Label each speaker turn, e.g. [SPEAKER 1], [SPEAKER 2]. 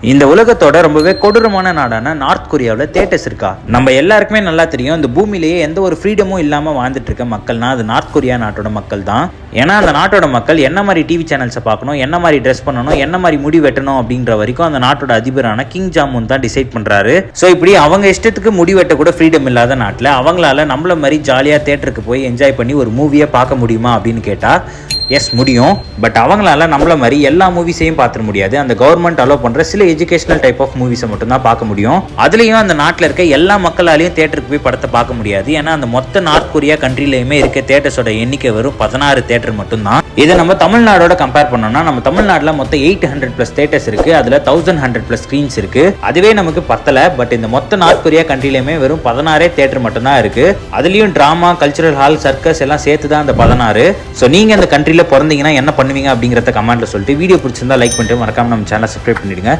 [SPEAKER 1] இந்த உலகத்தோட ரொம்பவே கொடூரமான நாடான நார்த் கொரியாவில் தியேட்டர்ஸ் இருக்கா? நம்ம எல்லாருக்குமே நல்லா தெரியும், இந்த பூமியிலேயே எந்த ஒரு ஃப்ரீடமும் இல்லாமல் வாழ்ந்துட்டு இருக்க மக்கள்னா அது நார்த் கொரியா நாட்டோட மக்கள் தான். ஏன்னா அந்த நாட்டோட மக்கள் என்ன மாதிரி டிவி சேனல்ஸை பார்க்கணும், என்ன மாதிரி ட்ரெஸ் பண்ணணும், என்ன மாதிரி முடி வெட்டணும் அப்படின்ற வரைக்கும் அந்த நாட்டோட அதிபரான கிங் ஜாமுன் தான் டிசைட் பண்றாரு. ஸோ இப்படி அவங்க இஷ்டத்துக்கு முடி வெட்ட கூட ஃப்ரீடம் இல்லாத நாட்டில் அவங்களால நம்மள மாதிரி ஜாலியாக தியேட்டருக்கு போய் என்ஜாய் பண்ணி ஒரு மூவியை பார்க்க முடியுமா அப்படின்னு கேட்டா எஸ் முடியும். பட் அவங்களால நம்மள மாதிரி எல்லா மூவிஸையும் பார்த்துட முடியாது. அந்த கவர்மெண்ட் அலோவ் பண்ற சில எஜுகேஷனல் டைப் ஆஃப் மூவிஸை மட்டும் தான் பார்க்க முடியும். அதுலயும் அந்த நாட்டில் இருக்க எல்லா மக்களாலையும் தியேட்டருக்கு போய் படத்தை பார்க்க முடியாது. ஏன்னா அந்த மொத்த நார்த் கொரியா கண்ட்ரிலையுமே இருக்க தியேட்டர்ஸோட எண்ணிக்கை வரும் 16 தியேட்டர் மட்டும்தான். இதை நம்ம தமிழ்நாடோட கம்பேர் பண்ணோம்னா நம்ம தமிழ்நாட்டில் மொத்தம் 800+ தியேட்டர்ஸ் இருக்கு. அதுல 1100+ ஸ்கிரீன்ஸ் இருக்கு. அதுவே நமக்கு பத்தல. பட் இந்த மொத்த நார்த் கொரியா கண்ட்ரிலையுமே வெறும் 16 தியேட்டர் மட்டும் தான் இருக்கு. அதுலயும் டிராமா, கல்ச்சுரல் ஹால், சர்க்கஸ் எல்லாம் சேர்த்து தான் அந்த 16. ஸோ நீங்க அந்த கண்ட்ரில பிறந்தீங்கன்னா என்ன பண்ணுவீங்க அப்படிங்கிறத கமெண்ட்ல சொல்லிட்டு வீடியோ பிடிச்சிருந்தா லைக் பண்ணிட்டு மறக்காம நம்ம சேனலை சப்ஸ்கிரைப் பண்ணிடுங்க.